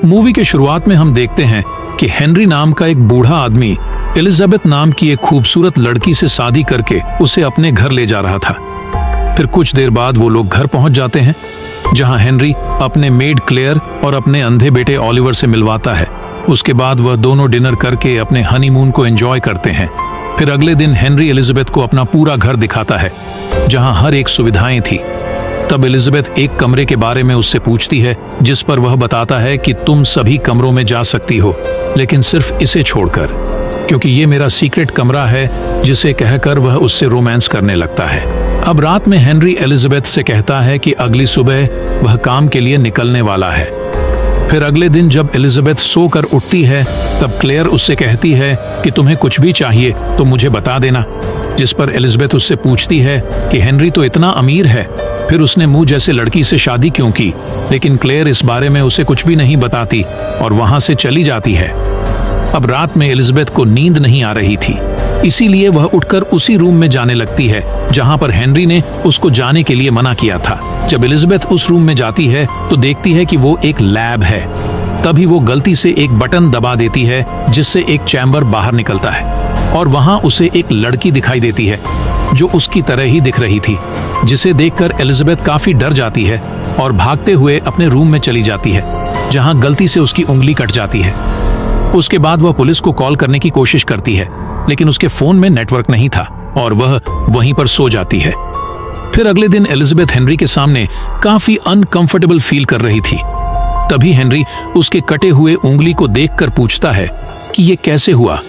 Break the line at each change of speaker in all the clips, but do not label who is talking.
Movie के शुरुआत में हम देखते हैं कि हेनरी नाम का एक बूढ़ा आदमी एलिजाबेथ नाम की एक खूबसूरत लड़की से शादी करके उसे अपने घर ले जा रहा था। फिर कुछ देर बाद वो लोग घर पहुंच जाते हैं, जहां हेनरी अपने मेड क्लेयर और अपने अंधे बेटे ऑलिवर से मिलवाता है। उसके बाद वह दोनों डिनर करके अपने हनीमून को एंजॉय करते हैं। फिर अगले दिन हेनरी एलिजाबेथ को अपना पूरा घर दिखाता है, जहां हर एक सुविधाएं थी। तब एलिजाबेथ एक कमरे के बारे में उससे पूछती है, जिस पर वह बताता है कि तुम सभी कमरों में जा सकती हो, लेकिन सिर्फ इसे छोड़कर, क्योंकि ये मेरा सीक्रेट कमरा है, जिसे कहकर वह उससे रोमांस करने लगता है। अब रात में हेनरी एलिजाबेथ से कहता है कि अगली सुबह वह काम के लिए निकलने वाला है। फिर अगले दिन जब एलिजाबेथ सोकर उठती है, तब क्लेयर उससे कहती है कि तुम्हें कुछ भी चाहिए तो मुझे बता देना। जिस पर एलिजाबेथ उससे पूछती है कि हेनरी तो इतना अमीर है, फिर उसने मुझ जैसे लड़की से शादी क्यों की। लेकिन क्लेयर इस बारे में उसे कुछ भी नहीं बताती और वहां से चली जाती है। अब रात में एलिजाबेथ को नींद नहीं आ रही थी, इसीलिए वह उठकर उसी रूम में जाने लगती है जहां पर हेनरी ने उसको जाने के लिए मना किया था। जब एलिजाबेथ उस रूम में जाती है तो देखती है कि वो एक लैब है। तभी वो गलती से एक बटन दबा देती है, जिससे एक चैम्बर बाहर निकलता है और वहां उसे एक लड़की दिखाई देती है जो उसकी तरह ही दिख रही थी, जिसे देखकर एलिजाबेथ काफी डर जाती है और भागते हुए अपने रूम में चली जाती है, जहां गलती से उसकी उंगली कट जाती है। उसके बाद वह पुलिस को कॉल करने की कोशिश करती है, लेकिन उसके फोन में नेटवर्क नहीं था और वह वहीं पर सो जाती है। फिर अगले दिन एलिजाबेथ हेनरी के सामने काफी अनकंफर्टेबल फील कर रही थी। तभी हेनरी उसके कटे हुए उंगली को देखकर पूछता है कि ये कैसे हुआ,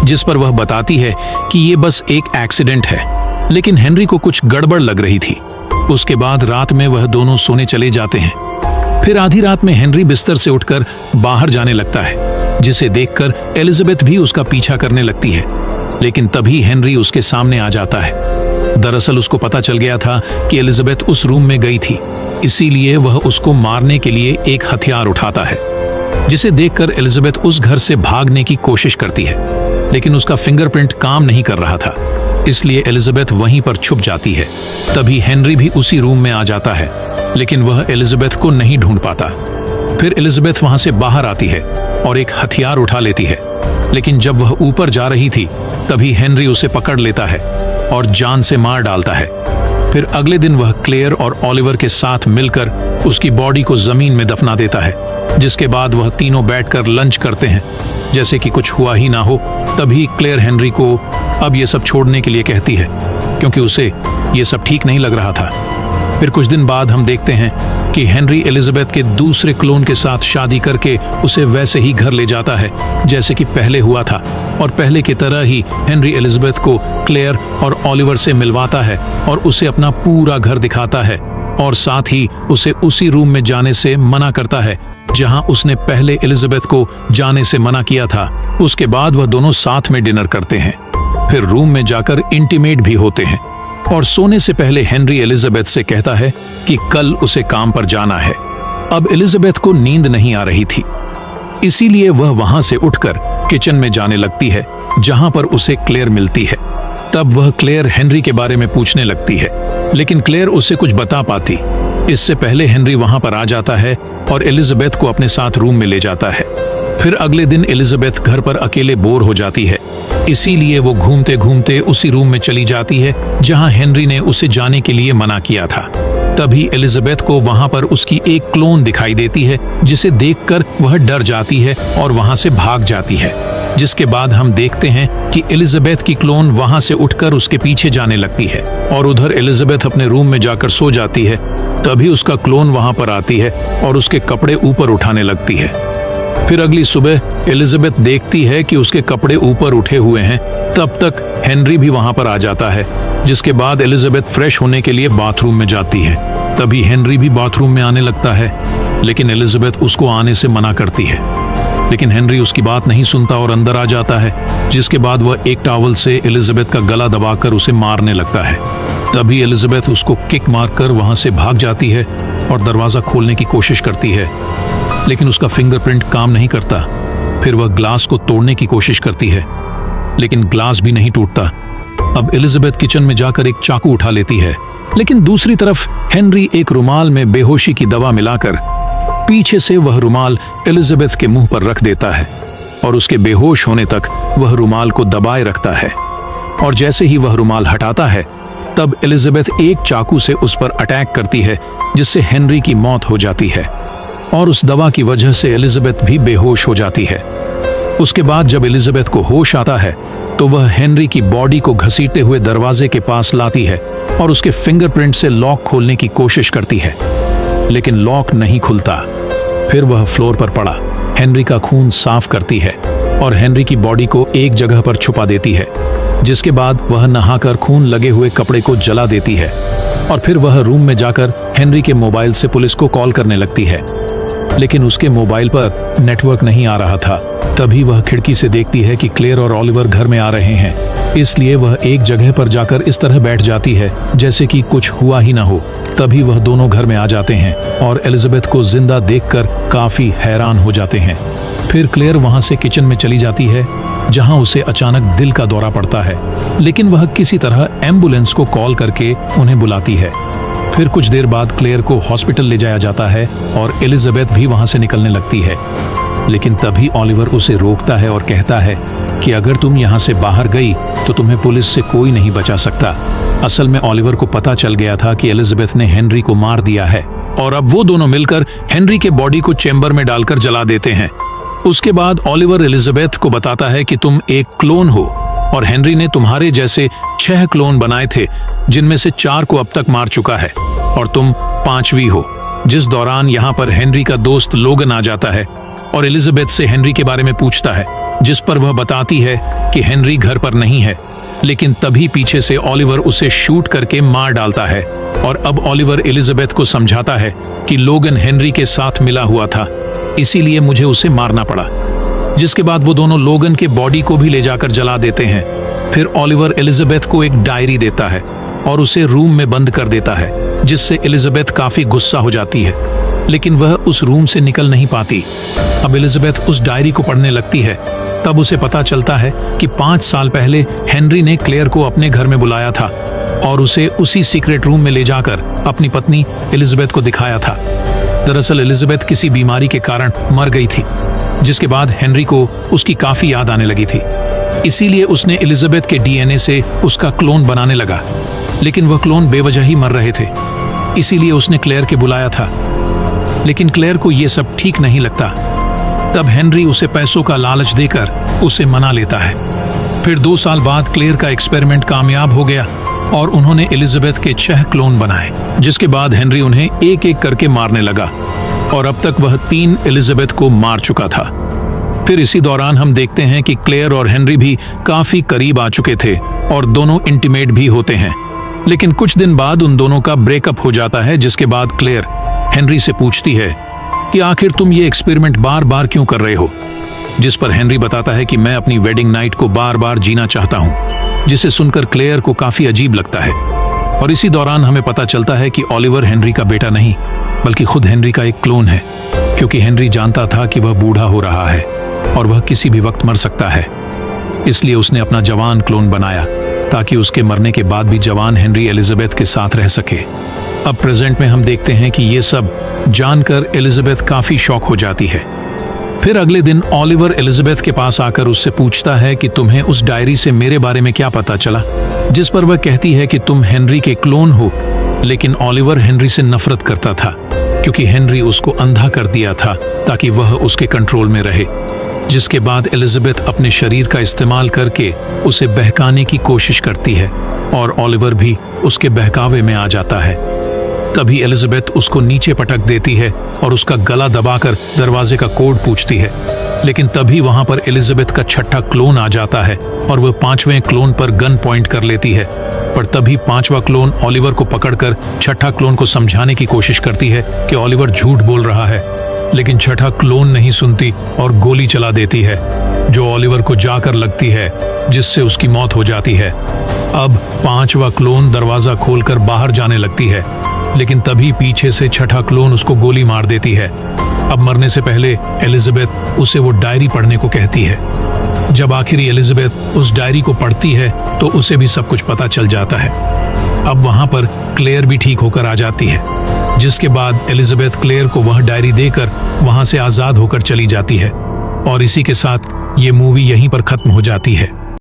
जिस पर वह बताती है कि ये बस एक एक्सीडेंट है। लेकिन हेनरी को कुछ गड़बड़ लग रही थी। उसके बाद रात में वह दोनों सोने चले जाते हैं। फिर आधी रात में हेनरी बिस्तर से उठकर बाहर जाने लगता है, जिसे देखकर एलिजाबेथ भी उसका पीछा करने लगती है। लेकिन तभी हेनरी उसके सामने आ जाता है। दरअसल उसको पता चल गया था कि एलिजाबेथ उस रूम में गई थी, इसीलिए वह उसको मारने के लिए एक हथियार उठाता है, जिसे देखकर एलिजाबेथ उस घर से भागने की कोशिश करती है। लेकिन उसका फिंगरप्रिंट काम नहीं कर रहा था, इसलिए एलिजाबेथ वहीं पर छुप जाती है। तभी हेनरी भी उसी रूम में आ जाता है, लेकिन वह एलिजाबेथ को नहीं ढूंढ पाता। फिर एलिजाबेथ वहां से बाहर आती है और एक हथियार उठा लेती है। लेकिन जब वह ऊपर जा रही थी, तभी हेनरी उसे पकड़ लेता है और जान से मार डालता है। फिर अगले दिन वह क्लेयर और ऑलिवर के साथ मिलकर उसकी बॉडी को जमीन में दफना देता है, जिसके बाद वह तीनों बैठकर लंच करते हैं, जैसे कि कुछ हुआ ही ना हो। तभी क्लेयर हेनरी को अब ये सब छोड़ने के लिए कहती है, क्योंकि उसे ये सब ठीक नहीं लग रहा था। फिर कुछ दिन बाद हम देखते हैं कि हेनरी एलिजाबेथ के दूसरे क्लोन के साथ शादी करके उसे वैसे ही घर ले जाता है जैसे कि पहले हुआ था, और पहले की तरह ही हेनरी एलिजाबेथ को क्लेयर और ऑलिवर से मिलवाता है और उसे अपना पूरा घर दिखाता है, और साथ ही उसे उसी रूम में जाने से मना करता है जहां उसने पहले एलिजाबेथ को जाने से मना किया था। उसके बाद वह दोनों साथ में डिनर करते हैं, फिर रूम में जाकर इंटीमेट भी होते हैं, और सोने से पहले हेनरी एलिजाबेथ से कहता है कि कल उसे काम पर जाना है। अब एलिजाबेथ को नींद नहीं आ रही थी, इसीलिए वह वहां से उठकर किचन में जाने लगती है, जहां पर उसे क्लेयर मिलती है। तब वह क्लेयर हेनरी के बारे में पूछने लगती है, लेकिन क्लेयर उसे कुछ बता पाती। इससे पहले हेनरी वहां पर आ जाता है और एलिजाबेथ को अपने साथ रूम में ले जाता है। फिर अगले दिन एलिजाबेथ घर पर अकेले बोर हो जाती है, इसीलिए वो घूमते घूमते उसी रूम में चली जाती है जहां हेनरी ने उसे जाने के लिए मना किया था। तभी एलिजाबेथ को वहां पर उसकी एक क्लोन दिखाई देती है, जिसे देखकर वह डर जाती है और वहां से भाग जाती है। जिसके बाद हम देखते हैं कि एलिजाबेथ की क्लोन वहां से उठकर उसके पीछे जाने लगती है, और उधर एलिजाबेथ अपने रूम में जाकर सो जाती है। तभी उसका क्लोन वहां पर आती है और उसके कपड़े ऊपर उठाने लगती है। फिर अगली सुबह एलिजाबेथ देखती है कि उसके कपड़े ऊपर उठे हुए हैं। तब तक हेनरी भी वहां पर आ जाता है, जिसके बाद एलिजाबेथ फ्रेश होने के लिए बाथरूम में जाती है। तभी हेनरी भी बाथरूम में आने लगता है, लेकिन एलिजाबेथ उसको आने से मना करती है। लेकिन हेनरी उसकी बात नहीं सुनता और अंदर आ जाता है, जिसके बाद वह एक टॉवल से एलिजाबेथ का गला दबाकर उसे मारने लगता है। तभी एलिजाबेथ उसको किक मारकर वहां से भाग जाती है और दरवाजा खोलने की कोशिश करती है, लेकिन उसका फिंगरप्रिंट काम नहीं करता। फिर वह ग्लास को तोड़ने की कोशिश करती है, लेकिन ग्लास भी नहीं टूटता। अब एलिजाबेथ किचन में जाकर एक चाकू उठा लेती है, लेकिन दूसरी तरफ हेनरी एक रुमाल में बेहोशी की दवा मिलाकर पीछे से वह रुमाल एलिजाबेथ के मुंह पर रख देता है और उसके बेहोश होने तक वह रुमाल को दबाए रखता है। और जैसे ही वह रुमाल हटाता है तब एलिजाबेथ एक चाकू से उस पर अटैक करती है, जिससे हेनरी की मौत हो जाती है और उस दवा की वजह से एलिजाबेथ भी बेहोश हो जाती है। उसके बाद जब एलिजाबेथ को होश आता है तो वह हेनरी की बॉडी को घसीटते हुए दरवाजे के पास लाती है और उसके फिंगरप्रिंट से लॉक खोलने की कोशिश करती है, लेकिन लॉक नहीं खुलता। फिर वह फ्लोर पर पड़ा हेनरी का खून साफ करती है और हेनरी की बॉडी को एक जगह पर छुपा देती है, जिसके बाद वह नहाकर खून लगे हुए कपड़े को जला देती है और फिर वह रूम में जाकर हेनरी के मोबाइल से पुलिस को कॉल करने लगती है, लेकिन उसके मोबाइल पर नेटवर्क नहीं आ रहा था। तभी वह खिड़की से देखती है कि क्लेयर और ओलिवर घर में आ रहे हैं, इसलिए वह एक जगह पर जाकर इस तरह बैठ जाती है जैसे कि कुछ हुआ ही ना हो। तभी वह दोनों घर में आ जाते हैं और एलिजाबेथ को जिंदा देखकर काफी हैरान हो जाते हैं। फिर क्लेयर वहां से किचन में चली जाती है, जहां उसे अचानक दिल का दौरा पड़ता है, लेकिन वह किसी तरह एम्बुलेंस को कॉल करके उन्हें बुलाती है। फिर कुछ देर बाद क्लेयर को हॉस्पिटल ले जाया जाता है और एलिजाबेथ भी वहां से निकलने लगती है, लेकिन तभी ओलिवर उसे रोकता है और कहता है कि अगर तुम यहाँ से बाहर गई तो तुम्हें पुलिस से कोई नहीं बचा सकता। असल में ओलिवर को पता चल गया था कि एलिजाबेथ ने हेनरी को मार दिया है और अब वो दोनों मिलकर हेनरी के बॉडी को चेंबर में डालकर जला देते हैं। उसके बाद ओलिवर एलिजाबेथ को बताता है कि तुम एक क्लोन हो और हेनरी ने तुम्हारे जैसे 6 क्लोन बनाए थे, जिनमें से 4 को अब तक मार चुका है और तुम 5वीं हो। जिस दौरान यहाँ पर हेनरी का दोस्त लोगन आ जाता है और एलिजाबेथ से हेनरी के बारे में पूछता है, जिस पर वह बताती है कि हेनरी घर पर नहीं है, लेकिन तभी पीछे से ओलिवर उसे शूट करके मार डालता है। और अब ओलिवर एलिजाबेथ को समझाता है कि लोगन हेनरी के साथ मिला हुआ था, इसीलिए मुझे उसे मारना पड़ा। जिसके बाद वो दोनों लोगन के बॉडी को भी ले जाकर जला देते हैं। फिर ओलिवर एलिजाबेथ को एक डायरी देता है और उसे रूम में बंद कर देता है, जिससे एलिजाबेथ काफी गुस्सा हो जाती है, लेकिन वह उस रूम से निकल नहीं पाती। अब एलिजाबेथ उस डायरी को पढ़ने लगती है। तब उसे पता चलता है कि 5 साल पहले हेनरी ने क्लेयर को अपने घर में बुलाया था और उसे उसी सीक्रेट रूम में ले जाकर अपनी पत्नी एलिजाबेथ को दिखाया था। दरअसल एलिजाबेथ किसी बीमारी के कारण मर गई थी, जिसके बाद हेनरी को उसकी काफी याद आने लगी थी। इसीलिए उसने एलिजाबेथ के डीएनए से उसका क्लोन बनाने लगा, लेकिन वह क्लोन बेवजह ही मर रहे थे। इसीलिए उसने क्लेयर के बुलाया था, लेकिन क्लेयर को यह सब ठीक नहीं लगता। तब हेनरी उसे पैसों का लालच देकर उसे मना लेता है। फिर 2 साल बाद क्लेयर का एक्सपेरिमेंट कामयाब हो गया और उन्होंने एलिजाबेथ के 6 क्लोन बनाए, जिसके बाद हेनरी उन्हें एक एक करके मारने लगा और अब तक वह 3 एलिजाबेथ को मार चुका था। फिर इसी दौरान हम देखते हैं कि क्लेयर और हेनरी भी काफी करीब आ चुके थे और दोनों इंटीमेट भी होते हैं, लेकिन कुछ दिन बाद उन दोनों का ब्रेकअप हो जाता है। जिसके बाद क्लेयर हेनरी से पूछती है कि आखिर तुम ये एक्सपेरिमेंट बार बार क्यों कर रहे हो, जिस पर हेनरी बताता है कि मैं अपनी वेडिंग नाइट को बार बार जीना चाहता हूँ, जिसे सुनकर क्लेयर को काफी अजीब लगता है। और इसी दौरान हमें पता चलता है कि ओलिवर हेनरी का बेटा नहीं, बल्कि खुद हेनरी का एक क्लोन है, क्योंकि हेनरी जानता था कि वह बूढ़ा हो रहा है और वह किसी भी वक्त मर सकता है। इसलिए उसने अपना जवान क्लोन बनाया ताकि उसके मरने के बाद भी जवान हेनरी एलिजाबेथ के साथ रह सके। अब प्रेजेंट में हम देखते हैं कि ये सब जानकर एलिजाबेथ काफी शॉक हो जाती है। फिर अगले दिन ओलिवर एलिजाबेथ के पास आकर उससे पूछता है कि तुम्हें उस डायरी से मेरे बारे में क्या पता चला, जिस पर वह कहती है कि तुम हेनरी के क्लोन हो। लेकिन ओलिवर हेनरी से नफरत करता था, क्योंकि हेनरी उसको अंधा कर दिया था ताकि वह उसके कंट्रोल में रहे। जिसके बाद एलिजाबेथ अपने शरीर का इस्तेमाल करके उसे बहकाने की कोशिश करती है और ओलिवर भी उसके बहकावे में आ जाता है। तभी एलिजाबेथ उसको नीचे पटक देती है और उसका गला दबाकर दरवाजे का कोड पूछती है, लेकिन तभी वहां पर एलिजाबेथ का 6ठा क्लोन आ जाता है और वह 5वें क्लोन पर गन पॉइंट कर लेती है। पर तभी 5वां क्लोन ओलिवर को पकड़कर 6ठा क्लोन को समझाने की कोशिश करती है कि ओलिवर झूठ बोल रहा है, लेकिन 6ठा क्लोन नहीं सुनती और गोली चला देती है, जो ओलिवर को जाकर लगती है, जिससे उसकी मौत हो जाती है। अब 5वां क्लोन दरवाजा खोलकर बाहर जाने लगती है, लेकिन तभी पीछे से 6ठा क्लोन उसको गोली मार देती है। अब मरने से पहले एलिजाबेथ उसे वो डायरी पढ़ने को कहती है। जब आखिरी एलिजाबेथ उस डायरी को पढ़ती है तो उसे भी सब कुछ पता चल जाता है। अब वहां पर क्लेयर भी ठीक होकर आ जाती है, जिसके बाद एलिजाबेथ क्लेयर को वह डायरी देकर वहां से आजाद होकर चली जाती है और इसी के साथ ये मूवी यहीं पर खत्म हो जाती है।